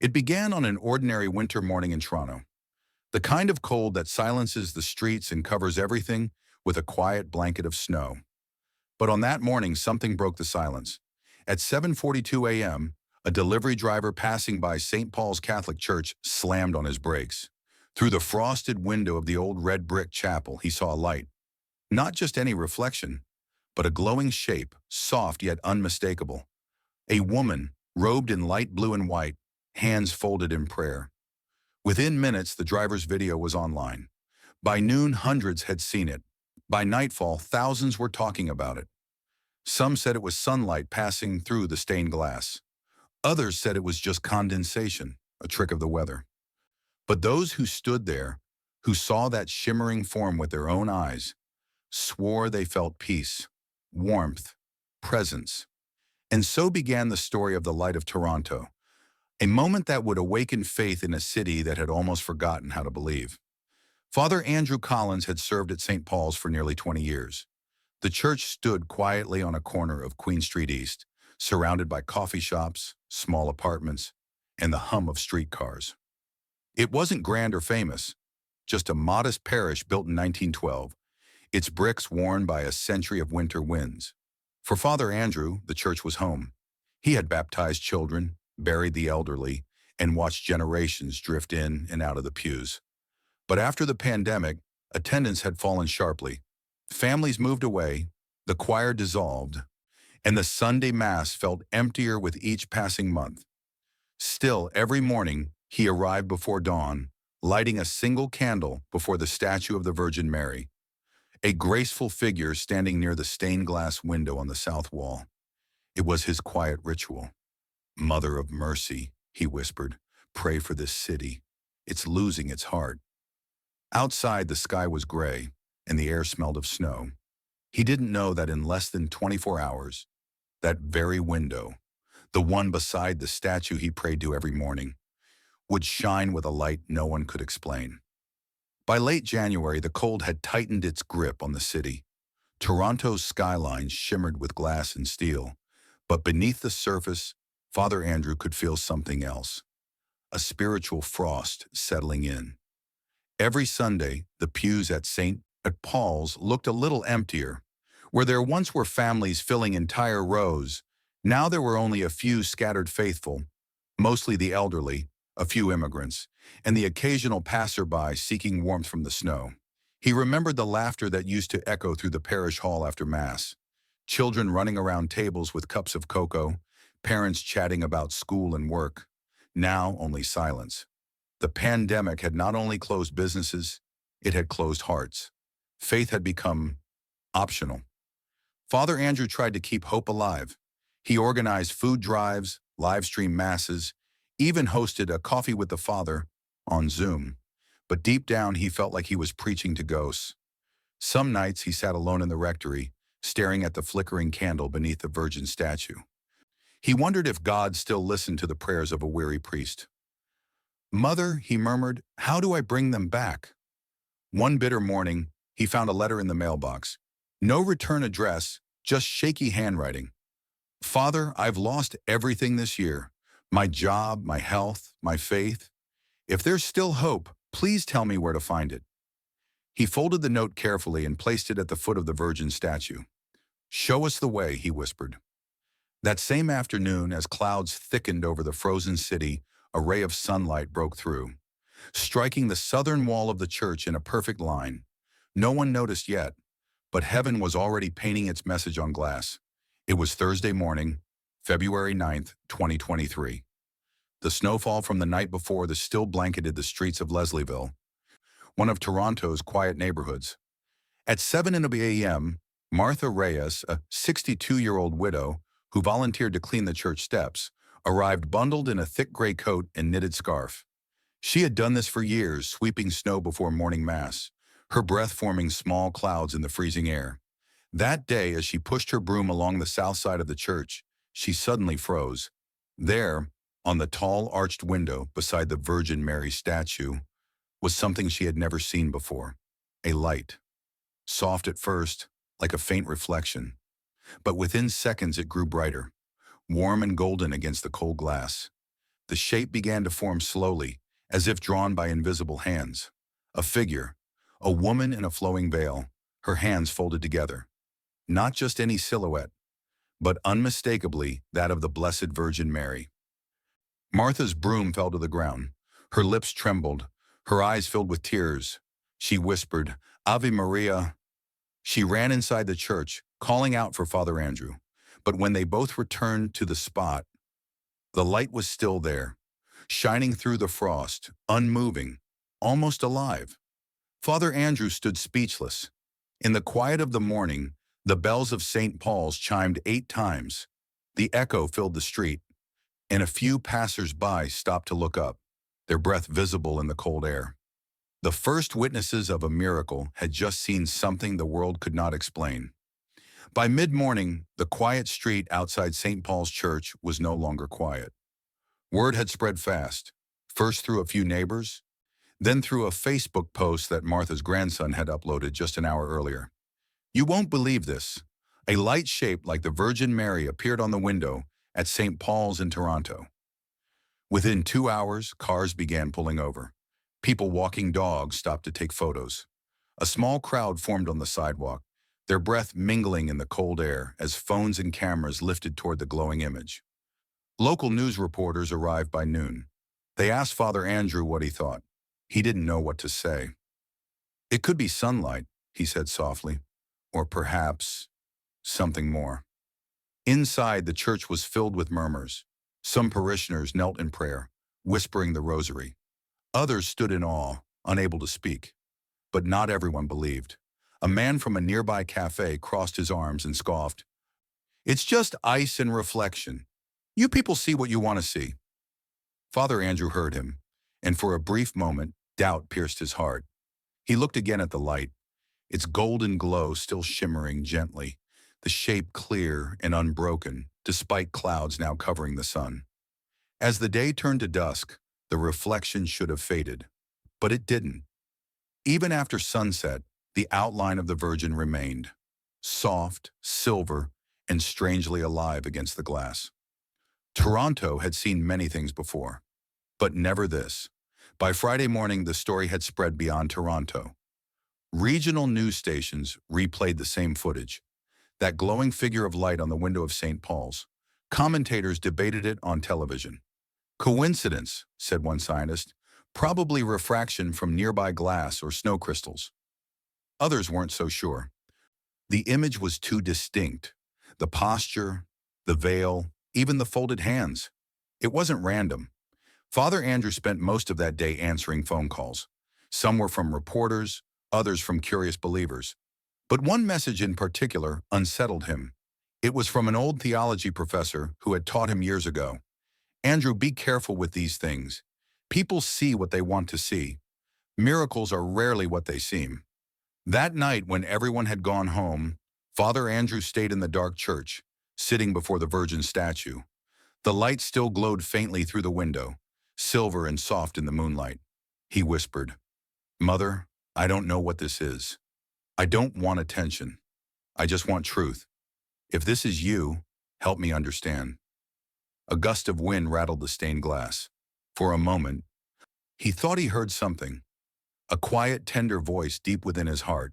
It began on an ordinary winter morning in Toronto, the kind of cold that silences the streets and covers everything with a quiet blanket of snow. But on that morning, something broke the silence. At 7:42 a.m., a delivery driver passing by St. Paul's Catholic Church slammed on his brakes. Through the frosted window of the old red brick chapel, he saw a light. Not just any reflection, but a glowing shape, soft yet unmistakable. A woman, robed in light blue and white, hands folded in prayer. Within minutes, the driver's video was online. By noon, hundreds had seen it. By nightfall, thousands were talking about it. Some said it was sunlight passing through the stained glass. Others said it was just condensation, a trick of the weather. But those who stood there, who saw that shimmering form with their own eyes, swore they felt peace, warmth, presence. And so began the story of the Light of Toronto, a moment that would awaken faith in a city that had almost forgotten how to believe. Father Andrew Collins had served at St. Paul's for nearly 20 years. The church stood quietly on a corner of Queen Street East, surrounded by coffee shops, small apartments, and the hum of streetcars. It wasn't grand or famous, just a modest parish built in 1912, its bricks worn by a century of winter winds. For Father Andrew, the church was home. He had baptized children, buried the elderly, and watched generations drift in and out of the pews. But after the pandemic, attendance had fallen sharply. Families moved away, the choir dissolved, and the Sunday Mass felt emptier with each passing month. Still, every morning, he arrived before dawn, lighting a single candle before the statue of the Virgin Mary, a graceful figure standing near the stained glass window on the south wall. It was his quiet ritual. "Mother of mercy," he whispered, "pray for this city. It's losing its heart." Outside, the sky was gray, and the air smelled of snow. He didn't know that in less than 24 hours, that very window, the one beside the statue he prayed to every morning, would shine with a light no one could explain. By late January, the cold had tightened its grip on the city. Toronto's skyline shimmered with glass and steel, but beneath the surface, Father Andrew could feel something else, a spiritual frost settling in. Every Sunday, the pews at St. Paul's looked a little emptier. Where there once were families filling entire rows, now there were only a few scattered faithful, mostly the elderly, a few immigrants, and the occasional passerby seeking warmth from the snow. He remembered the laughter that used to echo through the parish hall after Mass, children running around tables with cups of cocoa, parents chatting about school and work. Now only silence. The pandemic had not only closed businesses, it had closed hearts. Faith had become optional. Father Andrew tried to keep hope alive. He organized food drives, live-stream masses, even hosted a coffee with the Father on Zoom. But deep down, he felt like he was preaching to ghosts. Some nights he sat alone in the rectory, staring at the flickering candle beneath the Virgin statue. He wondered if God still listened to the prayers of a weary priest. "Mother," he murmured, "how do I bring them back?" One bitter morning, he found a letter in the mailbox. No return address, just shaky handwriting. "Father, I've lost everything this year. My job, my health, my faith. If there's still hope, please tell me where to find it." He folded the note carefully and placed it at the foot of the Virgin statue. "Show us the way," he whispered. That same afternoon, as clouds thickened over the frozen city, a ray of sunlight broke through, striking the southern wall of the church in a perfect line. No one noticed yet, but heaven was already painting its message on glass. It was Thursday morning, February 9th, 2023. The snowfall from the night before still blanketed the streets of Leslieville, one of Toronto's quiet neighborhoods. At 7 a.m., Martha Reyes, a 62-year-old widow who volunteered to clean the church steps, arrived bundled in a thick gray coat and knitted scarf. She had done this for years, sweeping snow before morning Mass, her breath forming small clouds in the freezing air. That day, as she pushed her broom along the south side of the church, she suddenly froze. There, on the tall arched window beside the Virgin Mary statue, was something she had never seen before, a light. Soft at first, like a faint reflection. But within seconds it grew brighter, warm and golden against the cold glass. The shape began to form slowly, as if drawn by invisible hands. A figure, a woman in a flowing veil, her hands folded together. Not just any silhouette, but unmistakably that of the Blessed Virgin Mary. Martha's broom fell to the ground. Her lips trembled, her eyes filled with tears. She whispered, "Ave Maria." She ran inside the church, calling out for Father Andrew. But when they both returned to the spot, the light was still there, shining through the frost, unmoving, almost alive. Father Andrew stood speechless. In the quiet of the morning, the bells of St. Paul's chimed 8 times. The echo filled the street, and a few passers-by stopped to look up, their breath visible in the cold air. The first witnesses of a miracle had just seen something the world could not explain. By mid-morning, the quiet street outside St. Paul's Church was no longer quiet. Word had spread fast, first through a few neighbors, then through a Facebook post that Martha's grandson had uploaded just an hour earlier. "You won't believe this. A light shaped like the Virgin Mary appeared on the window at St. Paul's in Toronto." Within 2 hours, cars began pulling over. People walking dogs stopped to take photos. A small crowd formed on the sidewalk, their breath mingling in the cold air as phones and cameras lifted toward the glowing image. Local news reporters arrived by noon. They asked Father Andrew what he thought. He didn't know what to say. "It could be sunlight," he said softly, "or perhaps something more." Inside, the church was filled with murmurs. Some parishioners knelt in prayer, whispering the rosary. Others stood in awe, unable to speak. But not everyone believed. A man from a nearby cafe crossed his arms and scoffed, "It's just ice and reflection. You people see what you want to see." Father Andrew heard him, and for a brief moment, doubt pierced his heart. He looked again at the light, its golden glow still shimmering gently, the shape clear and unbroken, despite clouds now covering the sun. As the day turned to dusk, the reflection should have faded, but it didn't. Even after sunset, the outline of the Virgin remained, soft, silver, and strangely alive against the glass. Toronto had seen many things before, but never this. By Friday morning, the story had spread beyond Toronto. Regional news stations replayed the same footage, that glowing figure of light on the window of St. Paul's. Commentators debated it on television. "Coincidence," said one scientist, "probably refraction from nearby glass or snow crystals." Others weren't so sure. The image was too distinct. The posture, the veil, even the folded hands. It wasn't random. Father Andrew spent most of that day answering phone calls. Some were from reporters, others from curious believers. But one message in particular unsettled him. It was from an old theology professor who had taught him years ago. "Andrew, be careful with these things. People see what they want to see. Miracles are rarely what they seem." That night, when everyone had gone home, Father Andrew stayed in the dark church, sitting before the Virgin statue. The light still glowed faintly through the window, silver and soft in the moonlight. He whispered, "Mother, I don't know what this is. I don't want attention. I just want truth. If this is you, help me understand." A gust of wind rattled the stained glass. For a moment, he thought he heard something, a quiet, tender voice deep within his heart.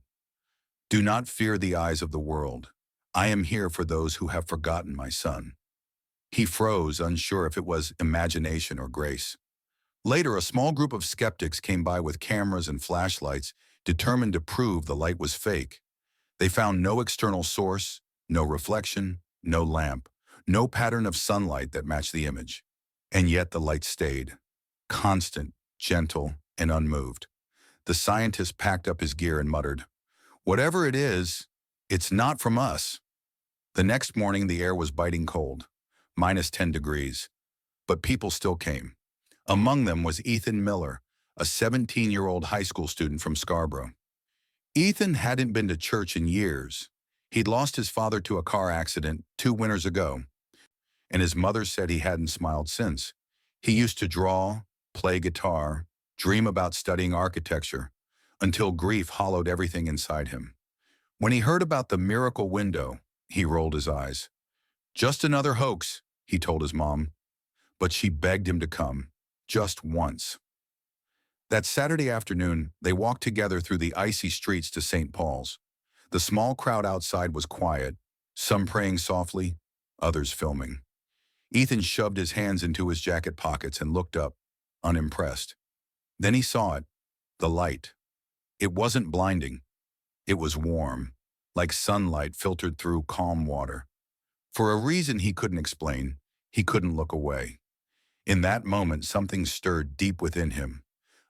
"Do not fear the eyes of the world. I am here for those who have forgotten my son." He froze, unsure if it was imagination or grace. Later, a small group of skeptics came by with cameras and flashlights, determined to prove the light was fake. They found no external source, no reflection, no lamp, no pattern of sunlight that matched the image. And yet the light stayed, constant, gentle, and unmoved. The scientist packed up his gear and muttered, "Whatever it is, it's not from us." The next morning, the air was biting cold, -10 degrees, but people still came. Among them was Ethan Miller, a 17-year-old high school student from Scarborough. Ethan hadn't been to church in years. He'd lost his father to a car accident 2 winters ago, and his mother said he hadn't smiled since. He used to draw, play guitar, dream about studying architecture, until grief hollowed everything inside him. When he heard about the miracle window, he rolled his eyes. "Just another hoax," he told his mom. but she begged him to come, just once. That Saturday afternoon, they walked together through the icy streets to St. Paul's. The small crowd outside was quiet, some praying softly, others filming. Ethan shoved his hands into his jacket pockets and looked up, unimpressed. Then he saw it, the light. It wasn't blinding. It was warm, like sunlight filtered through calm water. For a reason he couldn't explain, he couldn't look away. In that moment, something stirred deep within him,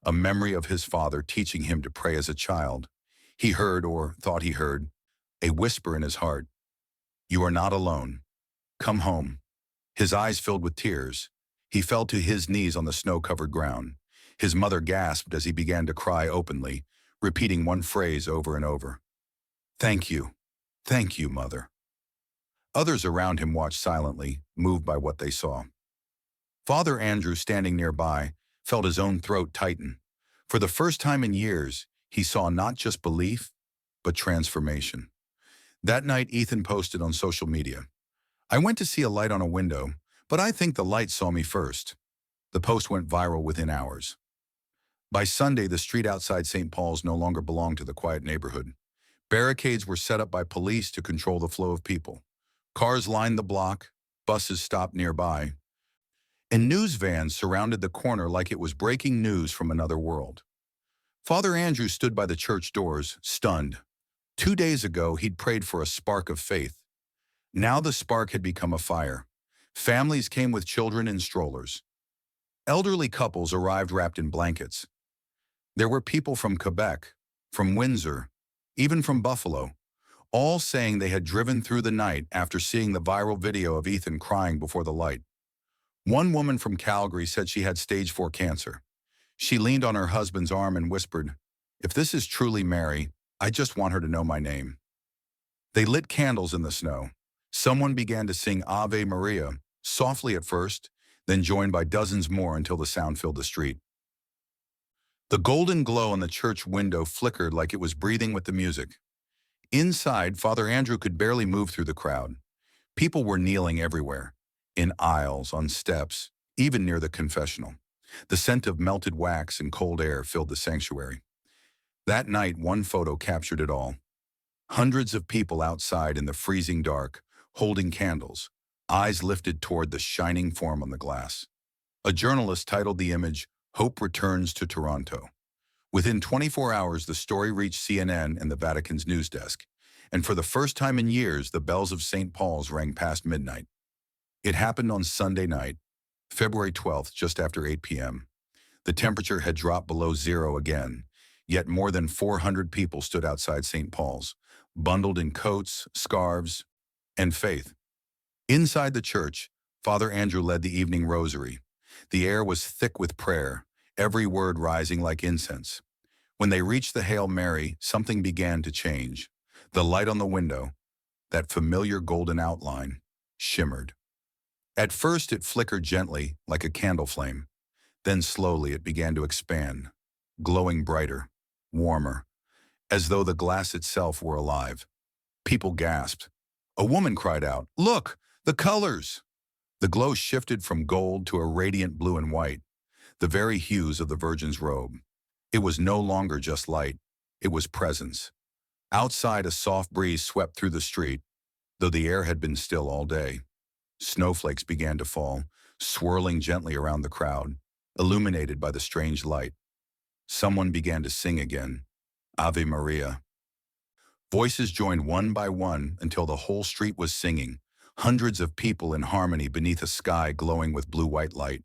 a memory of his father teaching him to pray as a child. He heard, or thought he heard, a whisper in his heart. "You are not alone. Come home." His eyes filled with tears. He fell to his knees on the snow-covered ground. His mother gasped as he began to cry openly, repeating one phrase over and over. Thank you, Mother." Others around him watched silently, moved by what they saw. Father Andrew, standing nearby, felt his own throat tighten. For the first time in years, he saw not just belief, but transformation. That night, Ethan posted on social media, "I went to see a light on a window, but I think the light saw me first." The post went viral within hours. By Sunday, the street outside St. Paul's no longer belonged to the quiet neighborhood. Barricades were set up by police to control the flow of people. Cars lined the block, buses stopped nearby, and news vans surrounded the corner like it was breaking news from another world. Father Andrew stood by the church doors, stunned. 2 days ago, he'd prayed for a spark of faith. Now the spark had become a fire. Families came with children in strollers. Elderly couples arrived wrapped in blankets. There were people from Quebec, from Windsor, even from Buffalo, all saying they had driven through the night after seeing the viral video of Ethan crying before the light. One woman from Calgary said she had stage 4 cancer. She leaned on her husband's arm and whispered, "If this is truly Mary, I just want her to know my name." They lit candles in the snow. Someone began to sing Ave Maria, softly at first, then joined by dozens more until the sound filled the street. The golden glow on the church window flickered like it was breathing with the music. Inside, Father Andrew could barely move through the crowd. People were kneeling everywhere, in aisles, on steps, even near the confessional. The scent of melted wax and cold air filled the sanctuary. That night, one photo captured it all. Hundreds of people outside in the freezing dark, holding candles, eyes lifted toward the shining form on the glass. A journalist titled the image, "Hope Returns to Toronto." Within 24 hours, the story reached CNN and the Vatican's news desk, and for the first time in years, the bells of St. Paul's rang past midnight. It happened on Sunday night, February 12th, just after 8 p.m. The temperature had dropped below zero again, yet more than 400 people stood outside St. Paul's, bundled in coats, scarves, and faith. Inside the church, Father Andrew led the evening rosary. The air was thick with prayer, every word rising like incense. When they reached the Hail Mary, something began to change. The light on the window, that familiar golden outline, shimmered. At first it flickered gently, like a candle flame. Then slowly it began to expand, glowing brighter, warmer, as though the glass itself were alive. People gasped. A woman cried out, "Look, the colors!" The glow shifted from gold to a radiant blue and white, the very hues of the Virgin's robe. It was no longer just light, it was presence. Outside, a soft breeze swept through the street, though the air had been still all day. Snowflakes began to fall, swirling gently around the crowd, illuminated by the strange light. Someone began to sing again, Ave Maria. Voices joined one by one until the whole street was singing, hundreds of people in harmony beneath a sky glowing with blue-white light.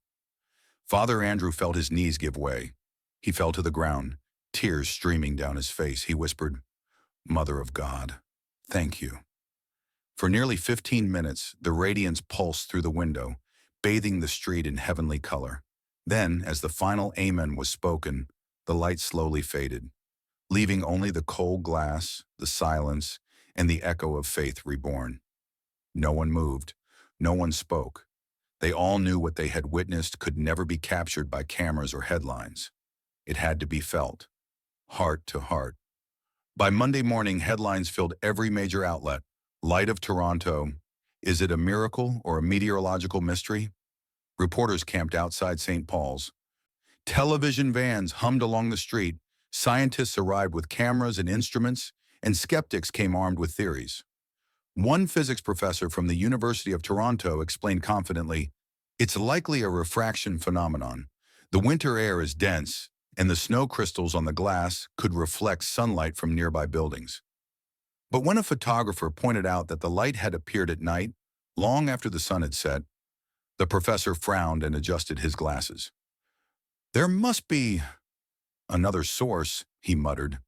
Father Andrew felt his knees give way. He fell to the ground, tears streaming down his face. He whispered, "Mother of God, thank you." For nearly 15 minutes, the radiance pulsed through the window, bathing the street in heavenly color. Then, as the final amen was spoken, the light slowly faded, leaving only the cold glass, the silence, and the echo of faith reborn. No one moved. No one spoke. They all knew what they had witnessed could never be captured by cameras or headlines. It had to be felt, heart to heart. By Monday morning, headlines filled every major outlet. Light of Toronto. Is it a miracle or a meteorological mystery? Reporters camped outside St. Paul's. Television vans hummed along the street. Scientists arrived with cameras and instruments, and skeptics came armed with theories. One physics professor from the University of Toronto explained confidently, "It's likely a refraction phenomenon. The winter air is dense, and the snow crystals on the glass could reflect sunlight from nearby buildings." But when a photographer pointed out that the light had appeared at night, long after the sun had set, the professor frowned and adjusted his glasses. "There must be another source," he muttered.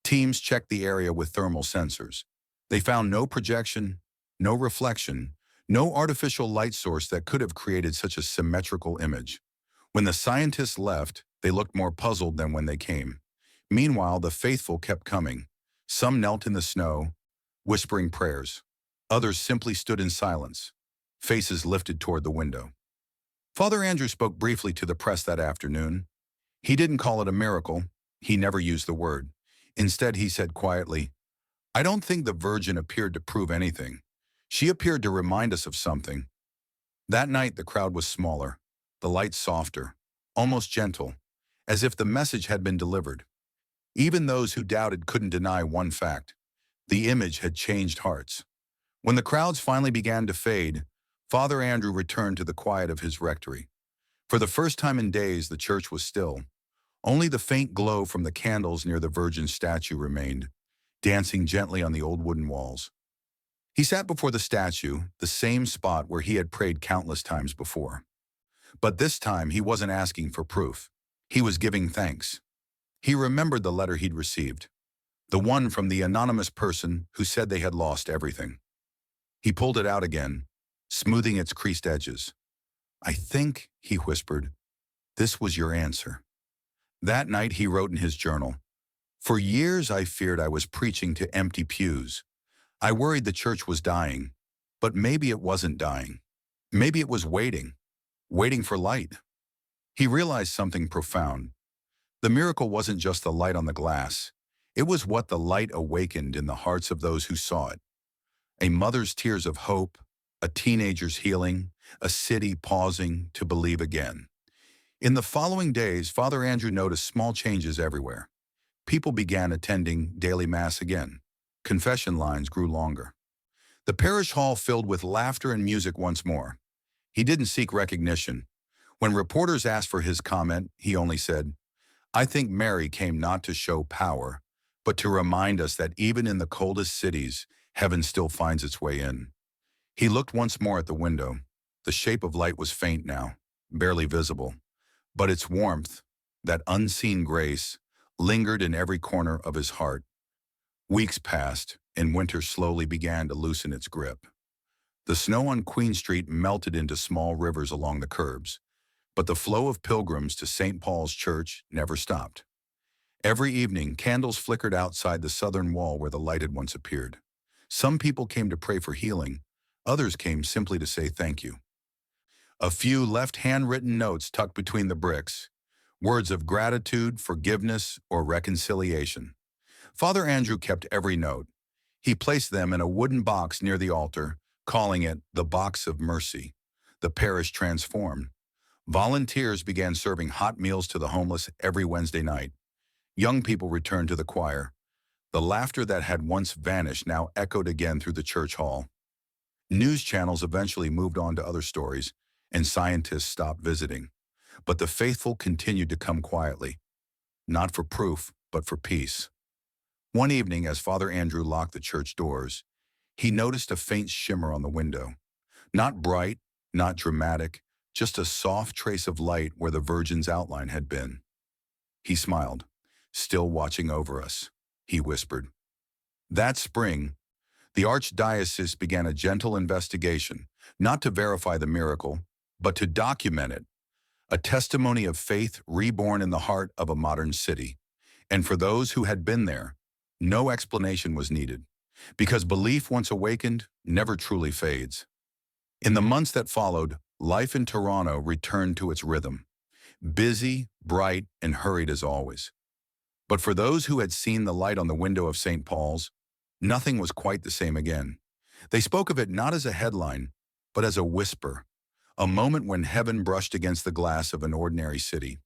Teams checked the area with thermal sensors. They found no projection, no reflection, no artificial light source that could have created such a symmetrical image. When the scientists left, they looked more puzzled than when they came. Meanwhile, the faithful kept coming. Some knelt in the snow, whispering prayers. Others simply stood in silence, faces lifted toward the window. Father Andrew spoke briefly to the press that afternoon. He didn't call it a miracle. He never used the word. Instead, he said quietly, "I don't think the Virgin appeared to prove anything. She appeared to remind us of something." That night, the crowd was smaller, the light softer, almost gentle, as if the message had been delivered. Even those who doubted couldn't deny one fact: the image had changed hearts. When the crowds finally began to fade, Father Andrew returned to the quiet of his rectory. For the first time in days, the church was still. Only the faint glow from the candles near the Virgin's statue remained, dancing gently on the old wooden walls. He sat before the statue, the same spot where he had prayed countless times before. But this time, he wasn't asking for proof. He was giving thanks. He remembered the letter he'd received, the one from the anonymous person who said they had lost everything. He pulled it out again, smoothing its creased edges. "I think," he whispered, "this was your answer." That night he wrote in his journal, "For years I feared I was preaching to empty pews. I worried the church was dying, but maybe it wasn't dying. Maybe it was waiting for light." He realized something profound. The miracle wasn't just the light on the glass. It was what the light awakened in the hearts of those who saw it. A mother's tears of hope, a teenager's healing, a city pausing to believe again. In the following days, Father Andrew noticed small changes everywhere. People began attending daily Mass again. Confession lines grew longer. The parish hall filled with laughter and music once more. He didn't seek recognition. When reporters asked for his comment, he only said, "I think Mary came not to show power, but to remind us that even in the coldest cities, heaven still finds its way in." He looked once more at the window. The shape of light was faint now, barely visible. But its warmth, that unseen grace, lingered in every corner of his heart. Weeks passed, and winter slowly began to loosen its grip. The snow on Queen Street melted into small rivers along the curbs, but the flow of pilgrims to St. Paul's Church never stopped. Every evening, candles flickered outside the southern wall where the light had once appeared. Some people came to pray for healing. Others came simply to say thank you. A few left handwritten notes tucked between the bricks, words of gratitude, forgiveness, or reconciliation. Father Andrew kept every note. He placed them in a wooden box near the altar, calling it the Box of Mercy. The parish transformed. Volunteers began serving hot meals to the homeless every Wednesday night. Young people returned to the choir. The laughter that had once vanished now echoed again through the church hall. News channels eventually moved on to other stories, and scientists stopped visiting. But the faithful continued to come quietly, not for proof, but for peace. One evening, as Father Andrew locked the church doors, he noticed a faint shimmer on the window. Not bright, not dramatic, just a soft trace of light where the Virgin's outline had been. He smiled. "Still watching over us," he whispered. That spring, the archdiocese began a gentle investigation, not to verify the miracle, but to document it, a testimony of faith reborn in the heart of a modern city. And for those who had been there, no explanation was needed, because belief once awakened never truly fades. In the months that followed, life in Toronto returned to its rhythm, busy, bright, and hurried as always. But for those who had seen the light on the window of St. Paul's, nothing was quite the same again. They spoke of it not as a headline, but as a whisper, a moment when heaven brushed against the glass of an ordinary city.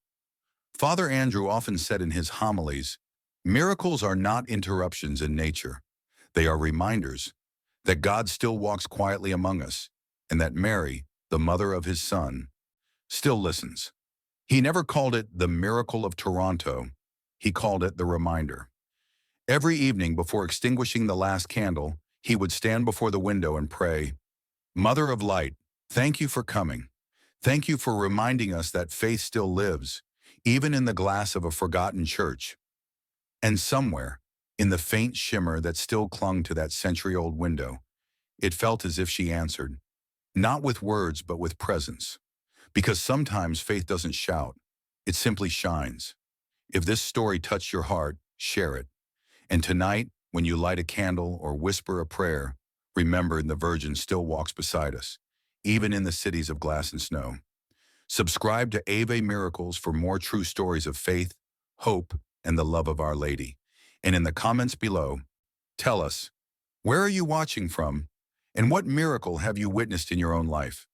Father Andrew often said in his homilies, "Miracles are not interruptions in nature. They are reminders that God still walks quietly among us, and that Mary, the mother of his Son, still listens." He never called it the miracle of Toronto. He called it the reminder. Every evening before extinguishing the last candle, he would stand before the window and pray, "Mother of Light, thank you for coming. Thank you for reminding us that faith still lives, even in the glass of a forgotten church." And somewhere, in the faint shimmer that still clung to that century-old window, it felt as if she answered, not with words but with presence. Because sometimes faith doesn't shout, it simply shines. If this story touched your heart, share it. And tonight, when you light a candle or whisper a prayer, remember the Virgin still walks beside us, even in the cities of glass and snow. Subscribe to Ave Miracles for more true stories of faith, hope, and the love of Our Lady. And in the comments below, tell us, where are you watching from? And what miracle have you witnessed in your own life?